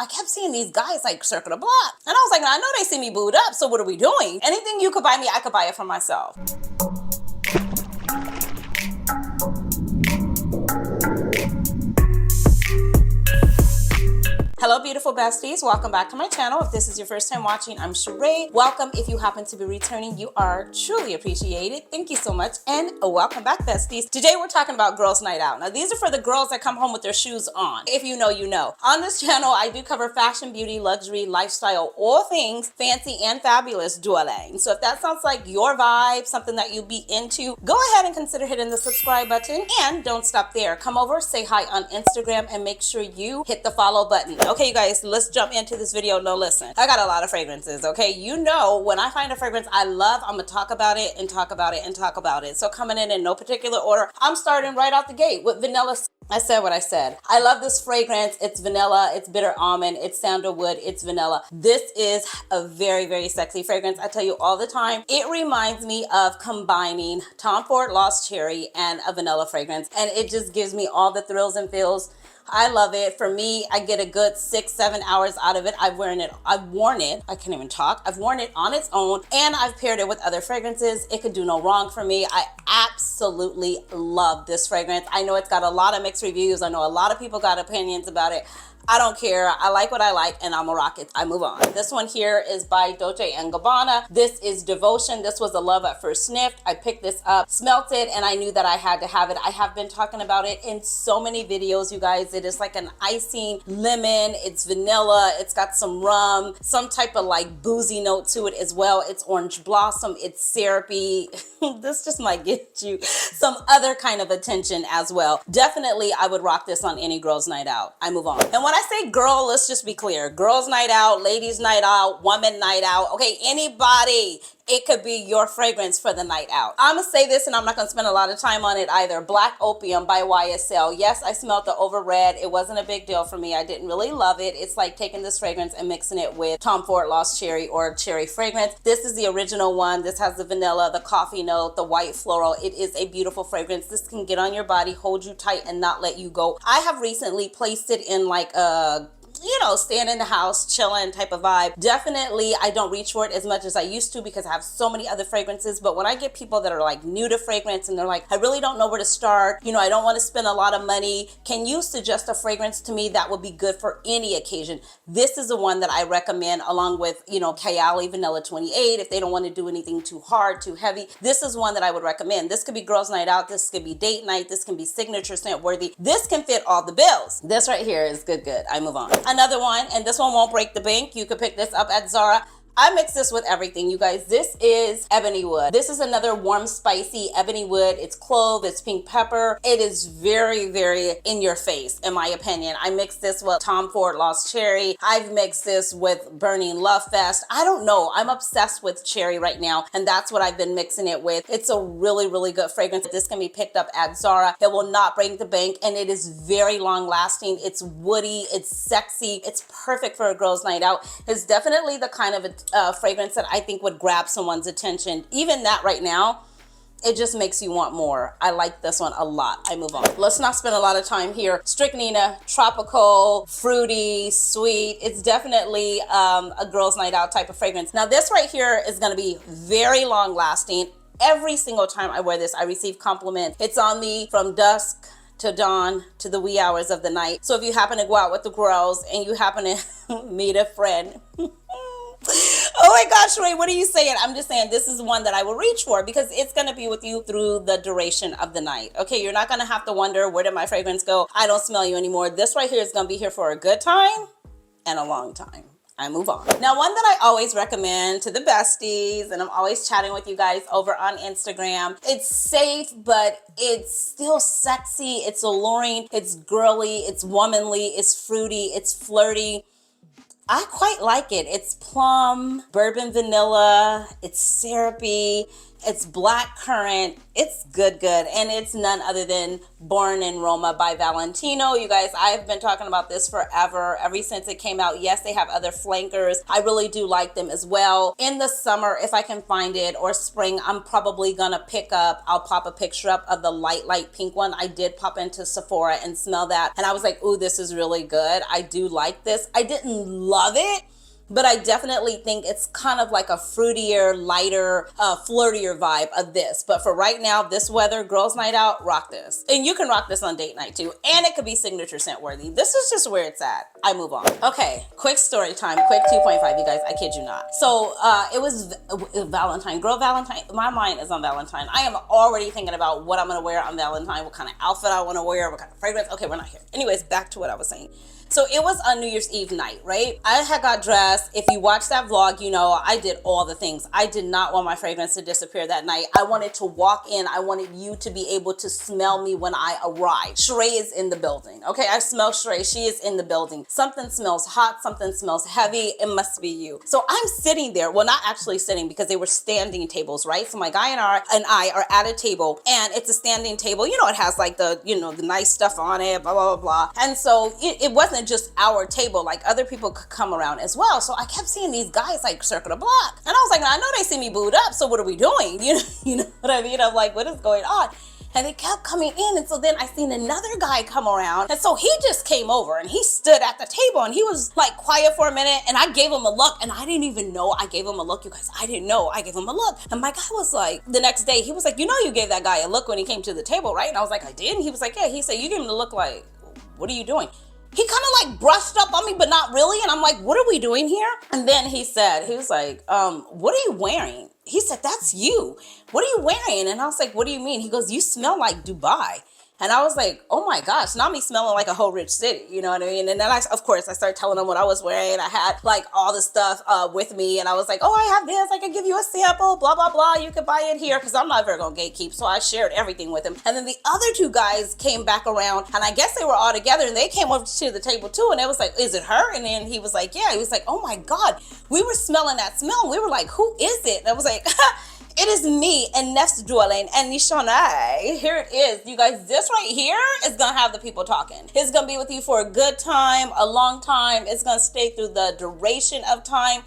I kept seeing these guys like circle the block. And I was like, I know they see me booed up, so what are we doing? Anything you could buy me, I could buy it for myself. Hello beautiful besties, welcome back to my channel. If this is your first time watching, I'm Cheraye. Welcome. If you happen to be returning, you are truly appreciated. Thank you so much, and welcome back besties. Today we're talking about girls night out. Now these are for the girls that come home with their shoes on. If you know, you know. On this channel I do cover fashion, beauty, luxury, lifestyle, all things fancy and fabulous dueling. So if that sounds like your vibe, something that you be into, go ahead and consider hitting the subscribe button, and don't stop there. Come over, say hi on Instagram, and make sure you hit the follow button. Okay, you guys, let's jump into this video. No, listen, I got a lot of fragrances, okay? You know, when I find a fragrance I love, I'm gonna talk about it and talk about it and talk about it. So coming in no particular order, I'm starting right out the gate with vanilla. I said what I said. I love this fragrance. It's vanilla, it's bitter almond, it's sandalwood, it's vanilla. This is a very, very sexy fragrance. I tell you all the time, it reminds me of combining Tom Ford Lost Cherry and a vanilla fragrance, and it just gives me all the thrills and feels. I love it. For me, I get a good 6-7 hours out of it. I've worn it, I can't even talk. I've worn it on its own, and I've paired it with other fragrances. It could do no wrong for me. I absolutely love this fragrance. I know it's got a lot of mixed reviews. I know a lot of people got opinions about it. I don't care. I like what I like, and I'm a rock it. I move on. This one here is by Dolce & Gabbana. This is Devotion. This was a love at first sniff. I picked this up, smelt it, and I knew that I had to have it. I have been talking about it in so many videos, you guys. It is like an icing lemon. It's vanilla. It's got some rum, some type of like boozy note to it as well. It's orange blossom. It's syrupy. This just might get you some other kind of attention as well. Definitely, I would rock this on any girl's night out. I move on. And when I say girl, let's just be clear. Girls night out, ladies night out, woman night out. Okay, anybody. It could be your fragrance for the night out. I'm gonna say this, and I'm not gonna spend a lot of time on it either. Black Opium by YSL. Yes, I smelled the Over Red. It wasn't a big deal for me. I didn't really love it. It's like taking this fragrance and mixing it with Tom Ford Lost Cherry or cherry fragrance. This is the original one. This has the vanilla, the coffee note, the white floral. It is a beautiful fragrance. This can get on your body, hold you tight, and not let you go. I have recently placed it in like a staying in the house, chilling type of vibe. Definitely, I don't reach for it as much as I used to because I have so many other fragrances. But when I get people that are like new to fragrance and they're like, I really don't know where to start, I don't want to spend a lot of money, can you suggest a fragrance to me that would be good for any occasion? This is the one that I recommend, along with, Cheraye Vanilla 28. If they don't want to do anything too hard, too heavy, this is one that I would recommend. This could be girls night out. This could be date night. This can be signature scent worthy. This can fit all the bills. This right here is good. I move on. Another one, and this one won't break the bank. You could pick this up at Zara. I mix this with everything, you guys. This is Ebony Wood. This is another warm, spicy ebony wood. It's clove, it's pink pepper. It is very, very in your face, in my opinion. I mixed this with Tom Ford Lost Cherry. I've mixed this with Burning Love Fest. I don't know. I'm obsessed with cherry right now, and that's what I've been mixing it with. It's a really, really good fragrance. This can be picked up at Zara. It will not break the bank, and it is very long lasting. It's woody, it's sexy. It's perfect for a girl's night out. It's definitely the kind of fragrance that I think would grab someone's attention. Even that right now, it just makes you want more. I like this one a lot. I move on. Let's not spend a lot of time here. Strychnina, tropical, fruity, sweet. It's definitely a girl's night out type of fragrance. Now this right here is gonna be very long lasting. Every single time I wear this, I receive compliments. It's on me from dusk to dawn to the wee hours of the night. So if you happen to go out with the girls and you happen to meet a friend, oh my gosh, Ray, what are you saying? I'm just saying this is one that I will reach for because it's going to be with you through the duration of the night. Okay, you're not going to have to wonder, where did my fragrance go? I don't smell you anymore. This right here is going to be here for a good time and a long time. I move on. Now, one that I always recommend to the besties, and I'm always chatting with you guys over on Instagram. It's safe, but it's still sexy. It's alluring. It's girly. It's womanly. It's fruity. It's flirty. I quite like it. It's plum, bourbon vanilla, it's syrupy, It's black currant. It's good. And it's none other than Born in Roma by Valentino. You guys, I've been talking about this forever, ever since it came out. Yes, they have other flankers. I really do like them as well. In the summer, if I can find it, or spring, I'm probably gonna pick up, I'll pop a picture up of the light pink one. I did pop into Sephora and smell that, and I was like, ooh, this is really good. I do like this. I didn't love it, but I definitely think it's kind of like a fruitier, lighter, flirtier vibe of this. But for right now, this weather, girls' night out, rock this. And you can rock this on date night too. And it could be signature scent worthy. This is just where it's at. I move on. Okay, quick story time, quick 2.5, you guys, I kid you not. So it was Valentine, girl Valentine. My mind is on Valentine. I am already thinking about what I'm gonna wear on Valentine, what kind of outfit I wanna wear, what kind of fragrance. Okay, we're not here. Anyways, back to what I was saying. So it was on New Year's Eve night, right? I had got dressed. If you watch that vlog, you know I did all the things. I did not want my fragrance to disappear that night. I wanted to walk in. I wanted you to be able to smell me when I arrived. Cheraye is in the building. Okay, I smell Cheraye. She is in the building. Something smells hot. Something smells heavy. It must be you. So I'm sitting there. Well, not actually sitting, because they were standing tables, right? So my guy and I are at a table, and it's a standing table. You know, it has like the, you know, the nice stuff on it, blah, blah, blah, blah. And so it wasn't just our table, like other people could come around as well. So I kept seeing these guys like circle the block, and I was like, I know they see me booed up, so what are we doing? You know what I mean? I'm like, what is going on? And they kept coming in, and so then I seen another guy come around, and so he just came over and he stood at the table, and he was like quiet for a minute, and I gave him a look, and I didn't even know I gave him a look, you guys. I didn't know I gave him a look. And my guy was like, the next day, he was like, you know you gave that guy a look when he came to the table, right? And I was like, I did? And he was like, yeah. He said, you gave him the look, like, what are you doing? He kind of like brushed up on me, but not really. And I'm like, what are we doing here? And then he was like, what are you wearing? He said, that's you. What are you wearing? And I was like, what do you mean? He goes, you smell like Dubai. And I was like, oh my gosh, not me smelling like a whole rich city, you know what I mean? And then of course, I started telling him what I was wearing. I had like all the stuff with me, and I was like, oh, I have this, I can give you a sample, blah, blah, blah. You can buy it here, because I'm not very gonna gatekeep. So I shared everything with him. And then the other two guys came back around, and I guess they were all together, and they came over to the table too, and it was like, is it her? And then he was like, yeah. He was like, oh my God, we were smelling that smell. And we were like, who is it? And I was like, it is me, and Nest Dwelling, and Cheraye. Here it is. You guys, this right here is gonna have the people talking. It's gonna be with you for a good time, a long time. It's gonna stay through the duration of time.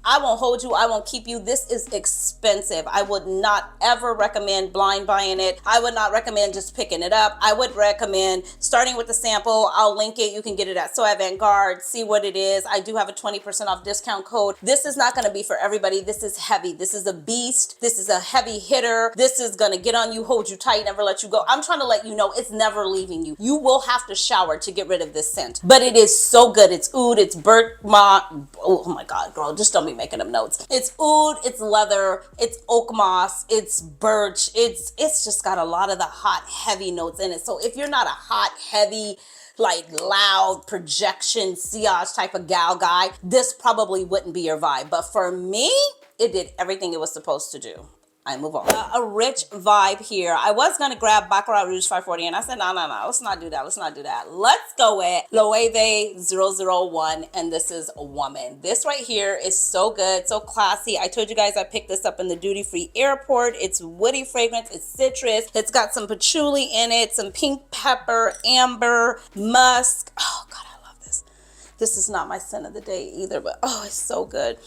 I won't hold you. I won't keep you. This is expensive. I would not ever recommend blind buying it. I would not recommend just picking it up. I would recommend starting with the sample. I'll link it. You can get it at So Avant-Garde. See what it is. I do have a 20% off discount code. This is not going to be for everybody. This is heavy. This is a beast. This is a heavy hitter. This is going to get on you, hold you tight, never let you go. I'm trying to let you know it's never leaving you. You will have to shower to get rid of this scent. But it is so good. It's oud. It's bergamot. Oh my God, girl. Just don't be making up notes. It's oud, it's leather, it's oak moss, it's birch. It's just got a lot of the hot, heavy notes in it. So if you're not a hot, heavy, like loud projection sillage type of gal guy, this probably wouldn't be your vibe. But for me, it did everything it was supposed to do. I move on. A rich vibe here. I was going to grab Baccarat Rouge 540, and I said, no, let's not do that. Let's not do that. Let's go with Loewe 001, and this is a woman. This right here is so good, so classy. I told you guys I picked this up in the duty-free airport. It's woody fragrance. It's citrus. It's got some patchouli in it, some pink pepper, amber, musk. Oh, God, I love this. This is not my scent of the day either, but oh, it's so good.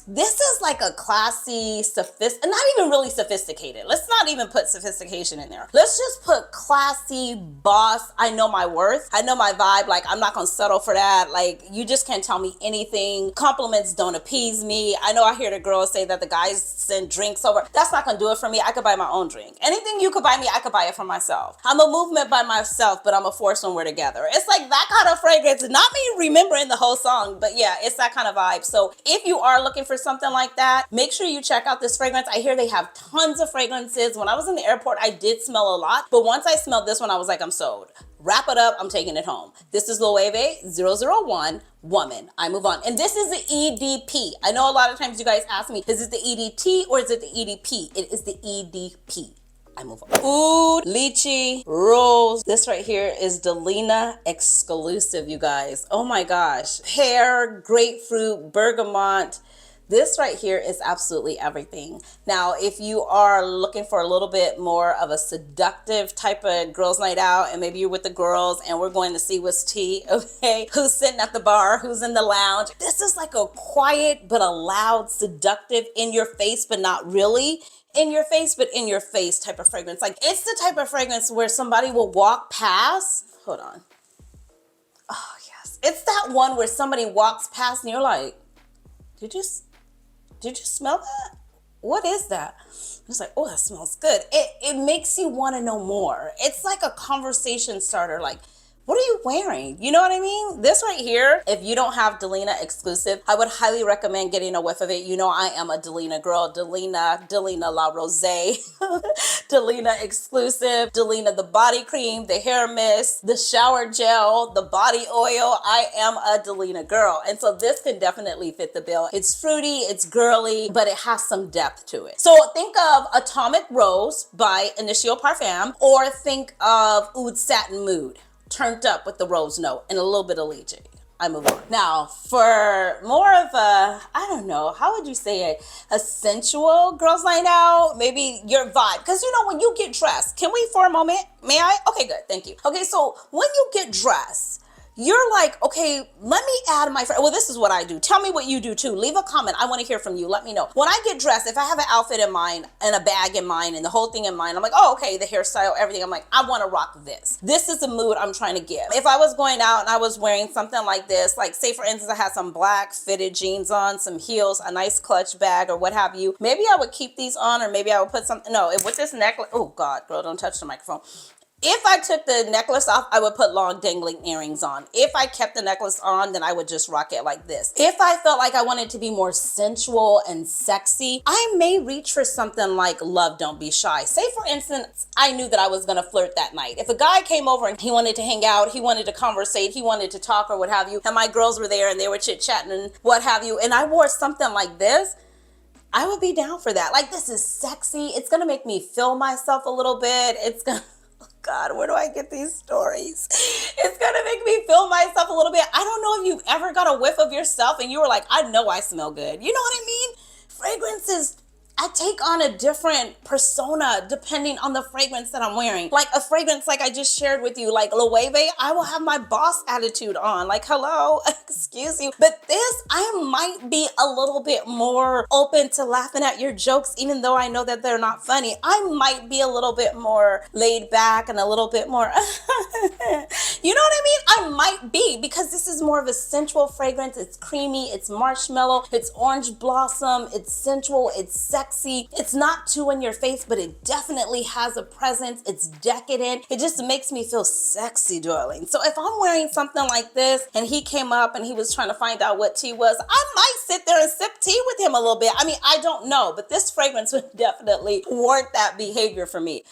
This is like a classy, not even really sophisticated. Let's not even put sophistication in there. Let's just put classy, boss. I know my worth. I know my vibe. Like, I'm not gonna settle for that. Like, you just can't tell me anything. Compliments don't appease me. I know I hear the girls say that the guys send drinks over. That's not gonna do it for me. I could buy my own drink. Anything you could buy me, I could buy it for myself. I'm a movement by myself, but I'm a force when we're together. It's like that kind of fragrance. Not me remembering the whole song, but yeah, it's that kind of vibe. So if you are looking for something like that, make sure you check out this fragrance. I hear they have tons of fragrances. When I was in the airport, I did smell a lot, but once I smelled this one, I was like, I'm sold. Wrap it up, I'm taking it home. This is Loewe 001, woman. I move on. And this is the EDP. I know a lot of times you guys ask me, is it the EDT or is it the EDP? It is the EDP. I move on. Oud, lychee, rose. This right here is Delina exclusive, you guys. Oh my gosh. Pear, grapefruit, bergamot. This right here is absolutely everything. Now, if you are looking for a little bit more of a seductive type of girls' night out, and maybe you're with the girls and we're going to see what's tea, okay? Who's sitting at the bar, who's in the lounge. This is like a quiet but a loud, seductive, in your face, but not really in your face, but in your face type of fragrance. Like, it's the type of fragrance where somebody will walk past. Hold on. Oh, yes. It's that one where somebody walks past and you're like, did you smell that? What is that? It's like, oh, that smells good. It makes you want to know more. It's like a conversation starter. Like, what are you wearing? You know what I mean? This right here, if you don't have Delina exclusive, I would highly recommend getting a whiff of it. You know I am a Delina girl. Delina La Rose, Delina exclusive, Delina the body cream, the hair mist, the shower gel, the body oil. I am a Delina girl. And so this can definitely fit the bill. It's fruity, it's girly, but it has some depth to it. So think of Atomic Rose by Initio Parfum, or think of Oud Satin Mood, turned up with the rose note and a little bit of lychee. I move on. Now, for more of a, I don't know, how would you say it? A sensual girls' night out? Maybe your vibe. Because you know, when you get dressed, can we for a moment? May I? Okay, good. Thank you. Okay, so when you get dressed, you're like, okay, let me add my friend. Well, this is what I do. Tell me what you do too. Leave a comment. I want to hear from you. Let me know. When I get dressed, if I have an outfit in mind and a bag in mind and the whole thing in mind, I'm like, oh, okay, the hairstyle, everything. I'm like, I want to rock this. This is the mood I'm trying to give. If I was going out and I was wearing something like this, like say for instance, I had some black fitted jeans on, some heels, a nice clutch bag or what have you, maybe I would keep these on, or maybe I would put something, no, with this necklace, oh God, girl, don't touch the microphone. If I took the necklace off, I would put long dangling earrings on. If I kept the necklace on, then I would just rock it like this. If I felt like I wanted to be more sensual and sexy, I may reach for something like Love Don't Be Shy. Say for instance, I knew that I was gonna flirt that night. If a guy came over and he wanted to hang out, he wanted to conversate, he wanted to talk or what have you, and my girls were there and they were chit-chatting and what have you, and I wore something like this, I would be down for that. Like, this is sexy. It's gonna make me feel myself a little bit. It's gonna, God, where do I get these stories? It's gonna make me feel myself a little bit. I don't know if you've ever got a whiff of yourself and you were like, I know I smell good. You know what I mean? Fragrances, I take on a different persona depending on the fragrance that I'm wearing. Like a fragrance like I just shared with you, like Loewe, I will have my boss attitude on. Like, hello, excuse you. But this, I might be a little bit more open to laughing at your jokes, even though I know that they're not funny. I might be a little bit more laid back and a little bit more, you know what I mean? I might be, because this is more of a sensual fragrance. It's creamy, it's marshmallow, it's orange blossom, it's sensual, it's sexy. It's not too in your face, but it definitely has a presence. It's decadent. It just makes me feel sexy, darling. So if I'm wearing something like this and he came up and he was trying to find out what tea was, I might sit there and sip tea with him a little bit. I mean, I don't know, but this fragrance would definitely warrant that behavior for me.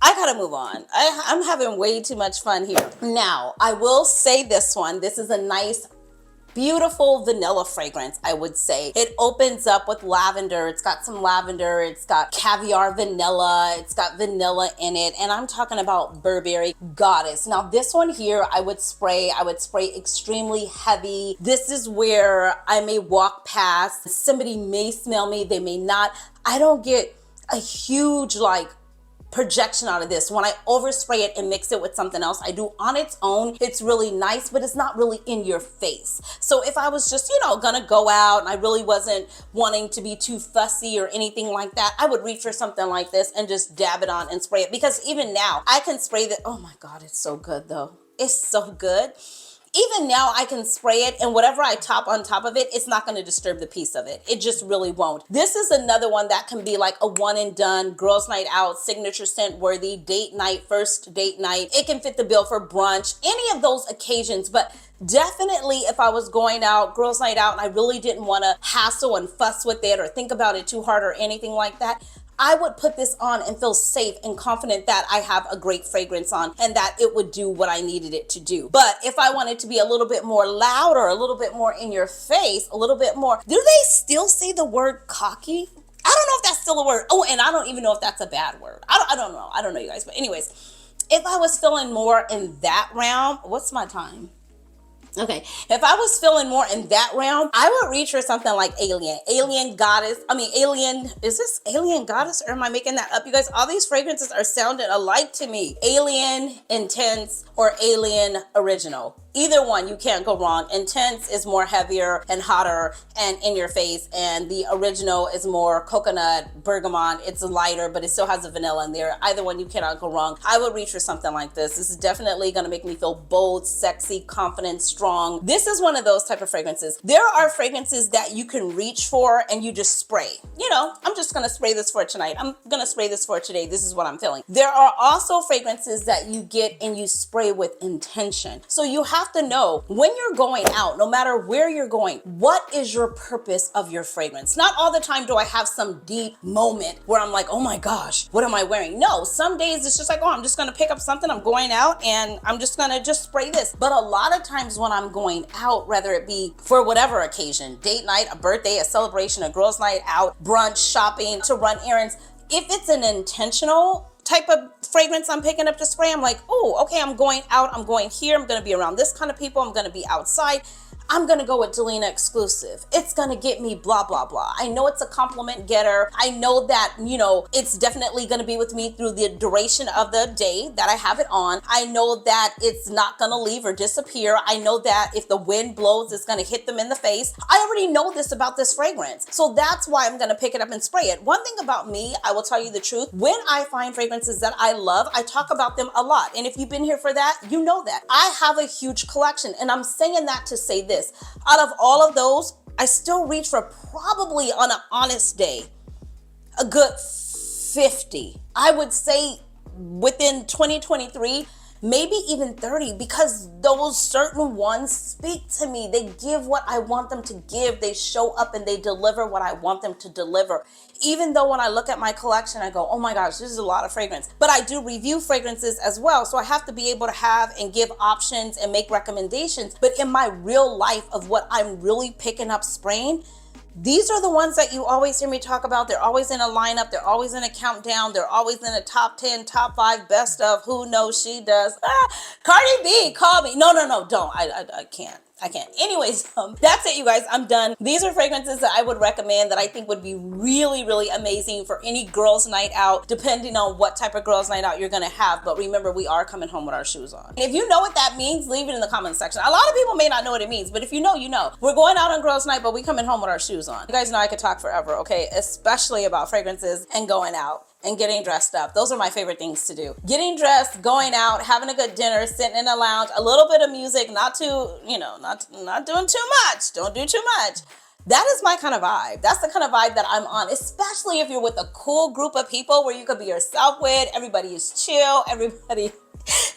I gotta move on. I'm having way too much fun here. Now, I will say this one. This is a nice, beautiful vanilla fragrance, I would say. It opens up with lavender. It's got some lavender. It's got caviar vanilla. It's got vanilla in it. And I'm talking about Burberry Goddess. Now this one here, I would spray extremely heavy. This is where I may walk past. Somebody may smell me. They may not. I don't get a huge like projection out of this. When I overspray it and mix it with something else, I do on its own. It's really nice, but it's not really in your face. So if I was just, you know, gonna go out and I really wasn't wanting to be too fussy or anything like that, I would reach for something like this and just dab it on and spray it. Because even now I can spray that. Oh my God, it's so good though. It's so good. Even now I can spray it, and whatever I top on top of it, it's not going to disturb the piece of it. It just really won't. This is another one that can be like a one and done, girls night out, signature scent worthy, date night, first date night. It can fit the bill for brunch, any of those occasions. But definitely if I was going out, girls night out, and I really didn't want to hassle and fuss with it or think about it too hard or anything like that, I would put this on and feel safe and confident that I have a great fragrance on and that it would do what I needed it to do. But if I wanted to be a little bit more loud or a little bit more in your face, a little bit more, do they still say the word cocky? I don't know if that's still a word. Oh, and I don't even know if that's a bad word. I don't know. I don't know, you guys. But anyways, if I was feeling more in that realm, what's my time? Okay, if I was feeling more in that realm, I would reach for something like Alien. Alien Goddess. I mean, Alien, is this Alien Goddess or am I making that up? You guys, all these fragrances are sounding alike to me. Alien Intense or Alien Original. Either one, you can't go wrong. Intense is more heavier and hotter and in your face, and the original is more coconut, bergamot. It's lighter, but it still has the vanilla in there. Either one, you cannot go wrong. I would reach for something like this. This is definitely gonna make me feel bold, sexy, confident, strong. This is one of those type of fragrances. There are fragrances that you can reach for and you just spray. You know, I'm just gonna spray this for tonight. I'm gonna spray this for today. This is what I'm feeling. There are also fragrances that you get and you spray with intention. So you have to know when you're going out, no matter where you're going, what is your purpose of your fragrance? Not all the time do I have some deep moment where I'm like, oh my gosh, what am I wearing? No, some days it's just like, oh, I'm just gonna pick up something, I'm going out and I'm just gonna spray this. But a lot of times when I'm going out, whether it be for whatever occasion, date night, a birthday, a celebration, a girls' night out, brunch, shopping, to run errands, if it's an intentional type of fragrance I'm picking up to spray, I'm like, oh, okay, I'm going out, I'm going here, I'm gonna be around this kind of people, I'm gonna be outside. I'm gonna go with Delina Exclusive. It's gonna get me blah, blah, blah. I know it's a compliment getter. I know that, you know, it's definitely gonna be with me through the duration of the day that I have it on. I know that it's not gonna leave or disappear. I know that if the wind blows, it's gonna hit them in the face. I already know this about this fragrance. So that's why I'm gonna pick it up and spray it. One thing about me, I will tell you the truth, when I find fragrances that I love, I talk about them a lot. And if you've been here for that, you know that. I have a huge collection, and I'm saying that to say this. Out of all of those, I still reach for, probably on an honest day, a good 50. I would say within 2023, maybe even 30, because those certain ones speak to me. They give what I want them to give. They show up and they deliver what I want them to deliver. Even though when I look at my collection, I go, oh my gosh, this is a lot of fragrance. But I do review fragrances as well. So I have to be able to have and give options and make recommendations. But in my real life of what I'm really picking up spraying, these are the ones that you always hear me talk about. They're always in a lineup. They're always in a countdown. They're always in a top 10, top 5, best of, who knows she does. Cardi B, call me. No, don't. I can't. Anyways, that's it, you guys. I'm done. These are fragrances that I would recommend that I think would be really, really amazing for any girls' night out, depending on what type of girls' night out you're gonna have. But remember, we are coming home with our shoes on. And if you know what that means, leave it in the comment section. A lot of people may not know what it means, but if you know, you know. We're going out on girls' night, but we coming home with our shoes on. You guys know I could talk forever, okay? Especially about fragrances and going out and getting dressed up. Those are my favorite things to do. Getting dressed, going out, having a good dinner, sitting in a lounge, a little bit of music, not too, you know, not doing too much. Don't do too much. That is my kind of vibe. That's the kind of vibe that I'm on, especially if you're with a cool group of people where you could be yourself with. Everybody is chill. Everybody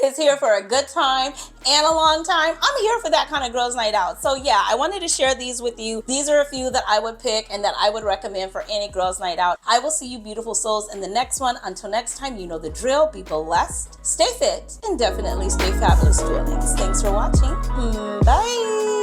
is here for a good time and a long time. I'm here for that kind of girls' night out. So yeah, I wanted to share these with you. These are a few that I would pick and that I would recommend for any girls' night out. I will see you beautiful souls in the next one. Until next time, you know the drill. Be blessed, stay fit, and definitely stay fabulous. Thanks for watching. Bye.